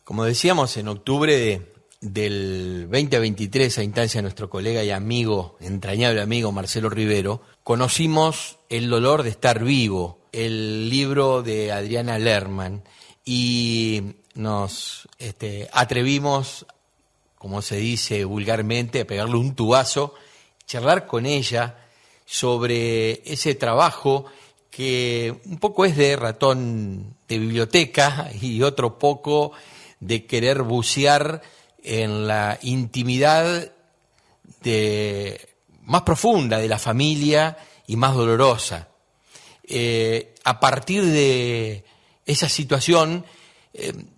Como decíamos, en octubre del 2023, a instancia de nuestro colega y amigo, entrañable amigo Marcelo Rivero, conocimos El dolor de estar vivo, el libro de Adriana Lerman, y nos atrevimos, como se dice vulgarmente, a pegarle un tubazo, charlar con ella sobre ese trabajo que un poco es de ratón de biblioteca y otro poco de querer bucear en la intimidad más profunda de la familia y más dolorosa. A partir de esa situación,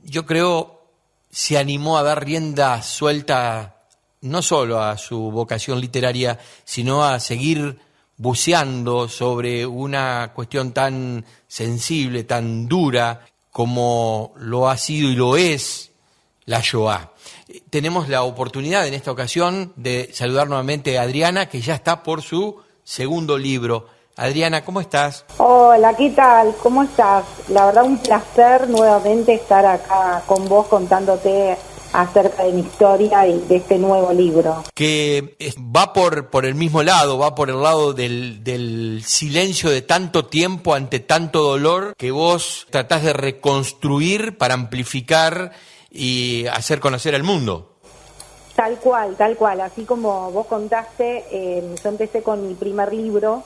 yo creo, se animó a dar rienda suelta no solo a su vocación literaria, sino a seguir buceando sobre una cuestión tan sensible, tan dura, como lo ha sido y lo es la Shoah. Tenemos la oportunidad en esta ocasión de saludar nuevamente a Adriana, que ya está por su segundo libro. Adriana, ¿cómo estás? Hola, ¿qué tal? ¿Cómo estás? La verdad, un placer nuevamente estar acá con vos contándote acerca de mi historia y de este nuevo libro. Que va por el mismo lado, va por el lado del silencio de tanto tiempo ante tanto dolor que vos tratás de reconstruir para amplificar y hacer conocer al mundo. Tal cual. Así como vos contaste, yo empecé con mi primer libro,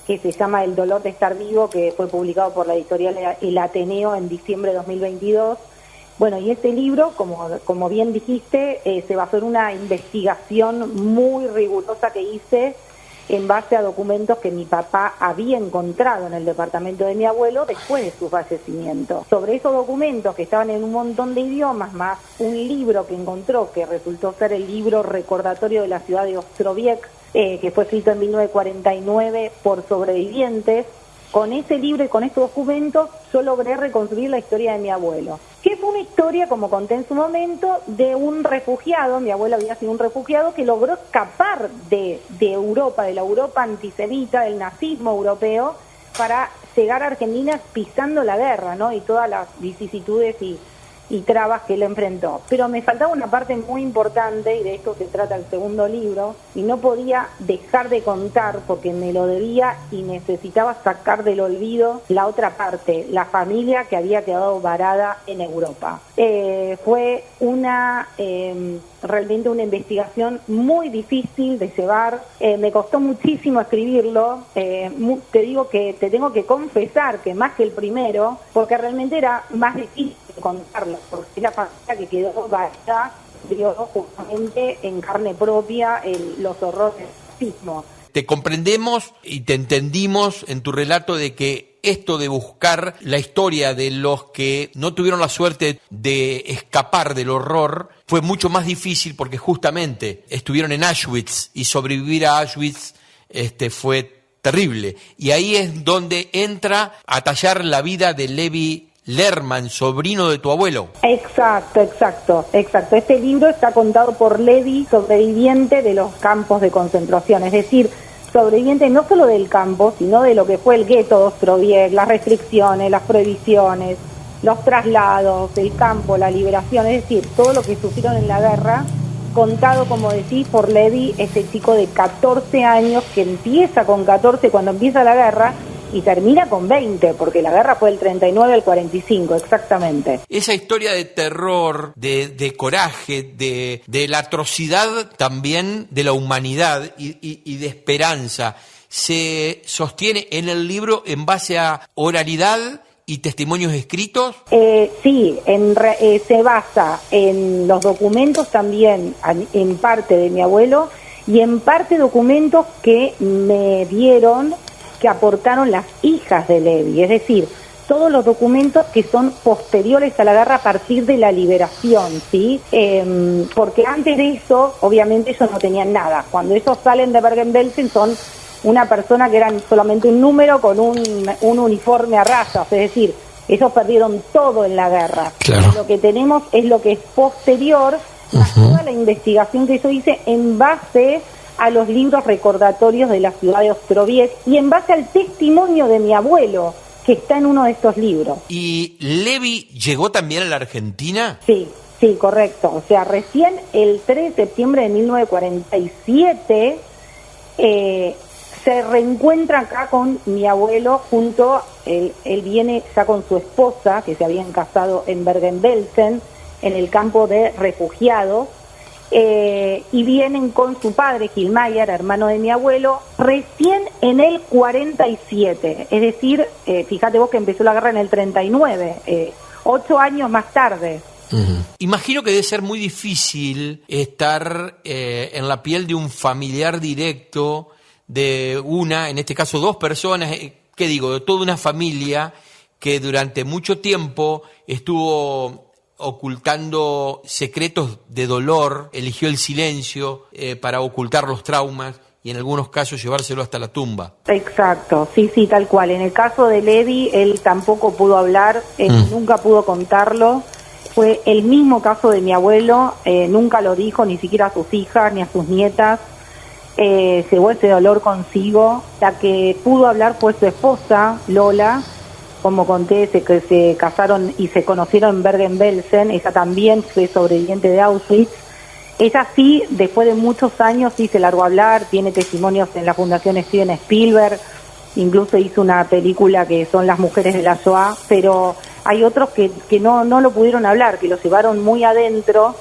que se llama El dolor de estar vivo, que fue publicado por la editorial El Ateneo en diciembre de 2022. Bueno, y este libro, como bien dijiste, se basó en una investigación muy rigurosa que hice en base a documentos que mi papá había encontrado en el departamento de mi abuelo después de su fallecimiento. Sobre esos documentos, que estaban en un montón de idiomas, más un libro que encontró, que resultó ser el libro recordatorio de la ciudad de Ostroviec, que fue escrito en 1949 por sobrevivientes. Con ese libro y con estos documentos yo logré reconstruir la historia de mi abuelo, que fue una historia, como conté en su momento, de un refugiado. Mi abuelo había sido un refugiado que logró escapar de Europa, de la Europa antisemita, del nazismo europeo, para llegar a Argentina pisando la guerra, ¿no? Y todas las vicisitudes y trabas que él enfrentó. Pero me faltaba una parte muy importante, y de esto se trata el segundo libro, y no podía dejar de contar porque me lo debía y necesitaba sacar del olvido la otra parte, la familia que había quedado varada en Europa. Fue realmente una investigación muy difícil de llevar, me costó muchísimo escribirlo, te tengo que confesar que más que el primero, porque realmente era más difícil contarlo, porque es la familia que quedó varada, vio justamente en carne propia los horrores del racismo. Te comprendemos y te entendimos en tu relato de que esto de buscar la historia de los que no tuvieron la suerte de escapar del horror fue mucho más difícil porque justamente estuvieron en Auschwitz y sobrevivir a Auschwitz fue terrible. Y ahí es donde entra a tallar la vida de Levi Lerman, sobrino de tu abuelo. Exacto. Este libro está contado por Levi, sobreviviente de los campos de concentración, es decir, sobreviviente no solo del campo, sino de lo que fue el gueto de Ostroviec, las restricciones, las prohibiciones, los traslados, el campo, la liberación, es decir, todo lo que sufrieron en la guerra, contado, como decís, por Levi, ese chico de 14 años que empieza con 14 cuando empieza la guerra, y termina con 20, porque la guerra fue del 39 al 45, exactamente. Esa historia de terror, de coraje, de la atrocidad también de la humanidad y de esperanza, se sostiene en el libro en base a oralidad y testimonios escritos. Sí, se basa en los documentos también, en parte de mi abuelo, y en parte documentos que me dieron, que aportaron las hijas de Levi, es decir, todos los documentos que son posteriores a la guerra a partir de la liberación, ¿sí? Porque antes de eso, obviamente ellos no tenían nada. Cuando ellos salen de Bergen-Belsen son una persona que eran solamente un número con un uniforme a rayas, es decir, ellos perdieron todo en la guerra. Claro. Lo que tenemos es lo que es posterior a toda la investigación que yo hice en base a los libros recordatorios de la ciudad de Ostroviec y en base al testimonio de mi abuelo, que está en uno de estos libros. ¿Y Levi llegó también a la Argentina? Sí, sí, correcto. O sea, recién el 3 de septiembre de 1947 se reencuentra acá con mi abuelo él viene ya con su esposa, que se habían casado en Bergen-Belsen, en el campo de refugiados, y vienen con su padre, Gilmayer, hermano de mi abuelo, recién en el 47. Es decir, fíjate vos que empezó la guerra en el 39, 8 años más tarde. Imagino que debe ser muy difícil estar en la piel de un familiar directo de en este caso 2 personas, ¿qué digo? De toda una familia que durante mucho tiempo estuvo ocultando secretos de dolor, eligió el silencio para ocultar los traumas y en algunos casos llevárselo hasta la tumba. Exacto, sí, tal cual. En el caso de Levi, él tampoco pudo hablar, nunca pudo contarlo. Fue el mismo caso de mi abuelo, nunca lo dijo ni siquiera a sus hijas ni a sus nietas. Llevó ese dolor consigo. La que pudo hablar fue su esposa, Lola. Como conté, se casaron y se conocieron en Bergen-Belsen. Ella también fue sobreviviente de Auschwitz. Ella sí, después de muchos años, sí se largó a hablar. Tiene testimonios en la Fundación Steven Spielberg. Incluso hizo una película que son Las mujeres de la Shoah. Pero hay otros que no lo pudieron hablar, que lo llevaron muy adentro.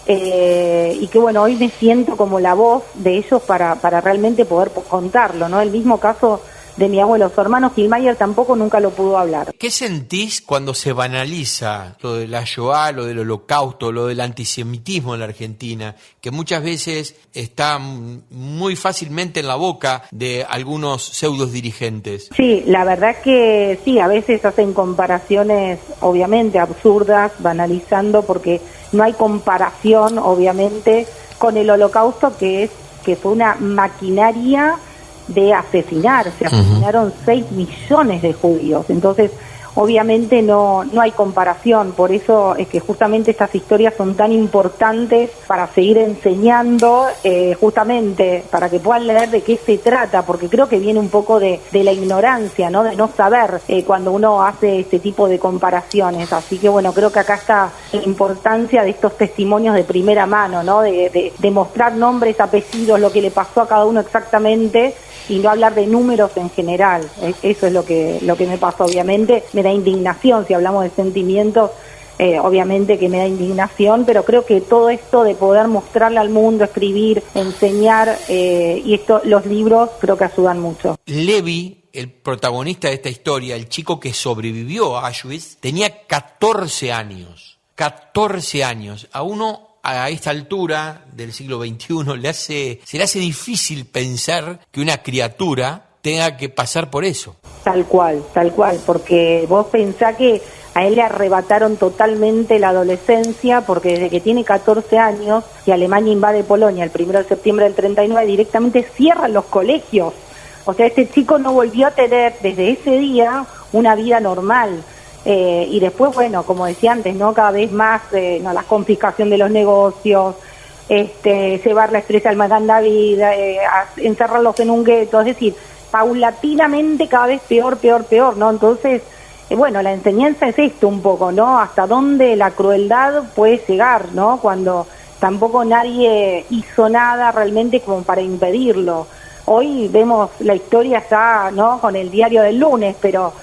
Y que bueno, hoy me siento como la voz de ellos para realmente poder contarlo, ¿no? El mismo caso de mi abuelo, su hermano Gilmayer tampoco nunca lo pudo hablar. ¿Qué sentís cuando se banaliza lo de la Shoah, lo del Holocausto, lo del antisemitismo en la Argentina, que muchas veces está muy fácilmente en la boca de algunos pseudos dirigentes? Sí, la verdad que sí, a veces hacen comparaciones obviamente absurdas, banalizando, porque no hay comparación obviamente con el Holocausto, que fue una maquinaria de asesinar. Se asesinaron 6 millones de judíos. Entonces, obviamente no hay comparación. Por eso es que justamente estas historias son tan importantes para seguir enseñando, justamente para que puedan leer de qué se trata, porque creo que viene un poco de la ignorancia, ¿no? De no saber cuando uno hace este tipo de comparaciones. Así que bueno, creo que acá está la importancia de estos testimonios de primera mano, ¿no? De mostrar nombres, apellidos, lo que le pasó a cada uno exactamente, y no hablar de números en general. Eso es lo que me pasa. Obviamente me da indignación, si hablamos de sentimientos, obviamente que me da indignación, pero creo que todo esto de poder mostrarle al mundo, escribir, enseñar, y los libros creo que ayudan mucho. Levi, el protagonista de esta historia, el chico que sobrevivió a Auschwitz, tenía 14 años. 14 años. A esta altura del siglo XXI se le hace difícil pensar que una criatura tenga que pasar por eso. Tal cual, porque vos pensás que a él le arrebataron totalmente la adolescencia, porque desde que tiene 14 años y Alemania invade Polonia el 1 de septiembre del 39, directamente cierran los colegios. O sea, este chico no volvió a tener desde ese día una vida normal. Y después, bueno, como decía antes, ¿no? Cada vez más la confiscación de los negocios, llevar la estrella al Magán David, encerrarlos en un gueto, es decir, paulatinamente cada vez peor, ¿no? Entonces, bueno, la enseñanza es esto un poco, ¿no? Hasta dónde la crueldad puede llegar, ¿no? Cuando tampoco nadie hizo nada realmente como para impedirlo. Hoy vemos la historia ya, ¿no? Con el diario del lunes, pero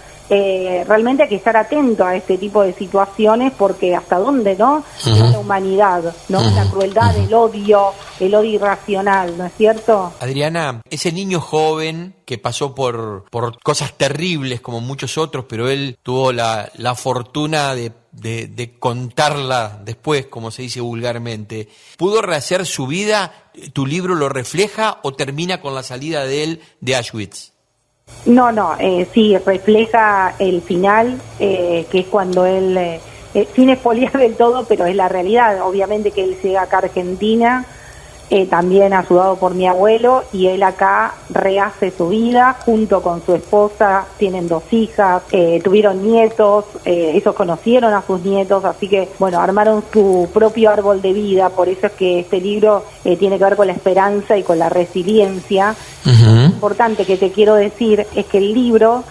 realmente hay que estar atento a este tipo de situaciones, porque hasta dónde, ¿no? La humanidad, ¿no? La crueldad, el odio irracional, ¿no es cierto? Adriana, ese niño joven que pasó por cosas terribles como muchos otros, pero él tuvo la fortuna de contarla después, como se dice vulgarmente, ¿pudo rehacer su vida? ¿Tu libro lo refleja o termina con la salida de él de Auschwitz? No, sí, refleja el final, que es cuando él, sin espoliar del todo, pero es la realidad. Obviamente que él llega acá a Argentina, también ayudado por mi abuelo, y él acá rehace su vida junto con su esposa. Tienen 2 hijas, tuvieron nietos, ellos conocieron a sus nietos, así que bueno, armaron su propio árbol de vida. Por eso es que este libro tiene que ver con la esperanza y con la resiliencia. importante que te quiero decir es que el libro,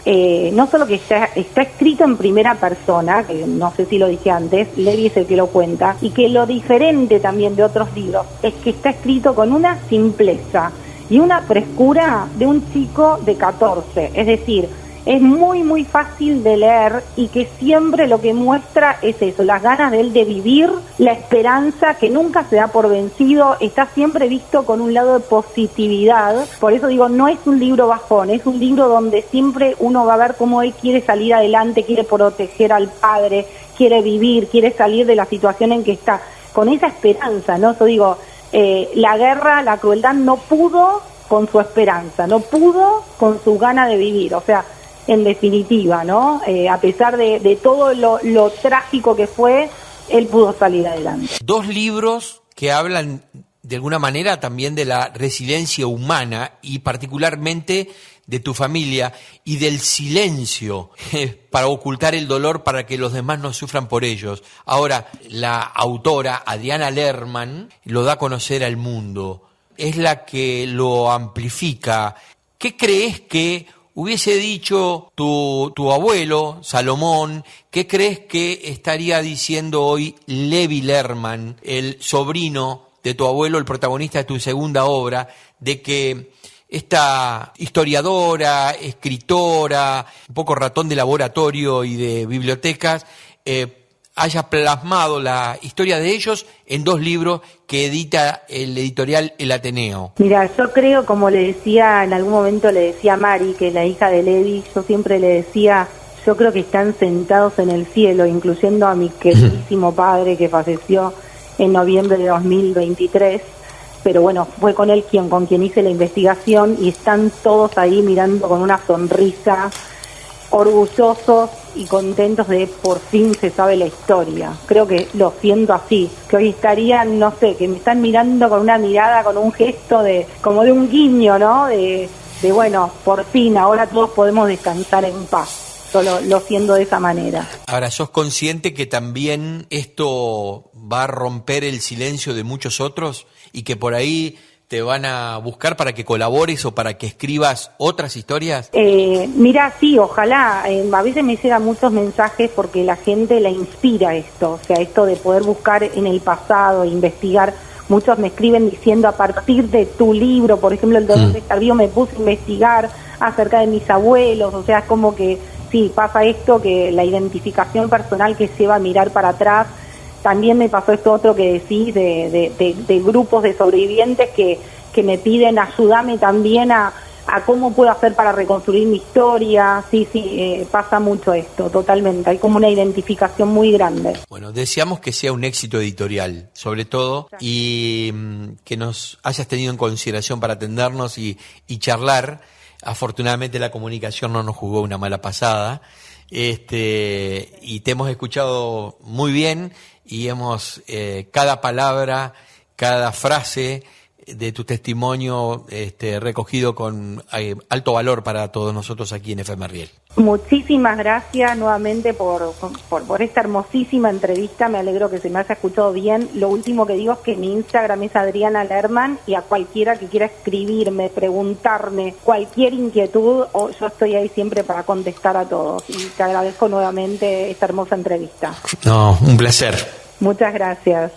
no solo que está escrito en primera persona, que no sé si lo dije antes, Levi es el que lo cuenta, y que lo diferente también de otros libros es que está escrito con una simpleza y una frescura de un chico de 14, es decir, es muy muy fácil de leer y que siempre lo que muestra es eso, las ganas de él de vivir, la esperanza que nunca se da por vencido, está siempre visto con un lado de positividad, por eso digo, no es un libro bajón, es un libro donde siempre uno va a ver cómo él quiere salir adelante, quiere proteger al padre, quiere vivir, quiere salir de la situación en que está, con esa esperanza, ¿no? Yo digo, la guerra, la crueldad no pudo con su esperanza, no pudo con su gana de vivir, o sea, en definitiva, ¿no? A pesar de todo lo trágico que fue, él pudo salir adelante. 2 libros que hablan de alguna manera también de la resiliencia humana y particularmente de tu familia y del silencio para ocultar el dolor para que los demás no sufran por ellos. Ahora, la autora Adriana Lerman lo da a conocer al mundo, es la que lo amplifica. ¿Qué crees que hubiese dicho tu abuelo, Salomón? ¿Qué crees que estaría diciendo hoy Levi Lerman, el sobrino de tu abuelo, el protagonista de tu segunda obra, de que esta historiadora, escritora, un poco ratón de laboratorio y de bibliotecas, haya plasmado la historia de ellos en 2 libros que edita el editorial El Ateneo? Mira, yo creo, como le decía, en algún momento le decía a Mari, que es la hija de Levi, yo siempre le decía, yo creo que están sentados en el cielo, incluyendo a mi queridísimo padre que falleció en noviembre de 2023, pero bueno, fue con él con quien hice la investigación y están todos ahí mirando con una sonrisa, orgullosos y contentos de por fin se sabe la historia. Creo que lo siento así, que hoy estarían, no sé, que me están mirando con una mirada, con un gesto de como de un guiño, ¿no? De bueno, por fin, ahora todos podemos descansar en paz. Yo lo siento de esa manera. Ahora, ¿sos consciente que también esto va a romper el silencio de muchos otros y que por ahí te van a buscar para que colabores o para que escribas otras historias? Mira, sí, ojalá. A veces me llegan muchos mensajes porque la gente la inspira esto, o sea, esto de poder buscar en el pasado, investigar. Muchos me escriben diciendo, a partir de tu libro, por ejemplo, El dolor de estar vivo, me puse a investigar acerca de mis abuelos, o sea, es como que sí, pasa esto, que la identificación personal que lleva a mirar para atrás. También me pasó esto otro que decís de grupos de sobrevivientes que me piden ayúdame también a cómo puedo hacer para reconstruir mi historia. Sí, pasa mucho esto, totalmente. Hay como una identificación muy grande. Bueno, deseamos que sea un éxito editorial, sobre todo, y que nos hayas tenido en consideración para atendernos y charlar. Afortunadamente la comunicación no nos jugó una mala pasada, y te hemos escuchado muy bien y hemos cada palabra, cada frase de tu testimonio recogido con alto valor para todos nosotros aquí en FM Riel. Muchísimas gracias nuevamente por esta hermosísima entrevista, me alegro que se me haya escuchado bien. Lo último que digo es que mi Instagram es Adriana Lerman y a cualquiera que quiera escribirme, preguntarme, cualquier inquietud, yo estoy ahí siempre para contestar a todos y te agradezco nuevamente esta hermosa entrevista. No, un placer. Muchas gracias.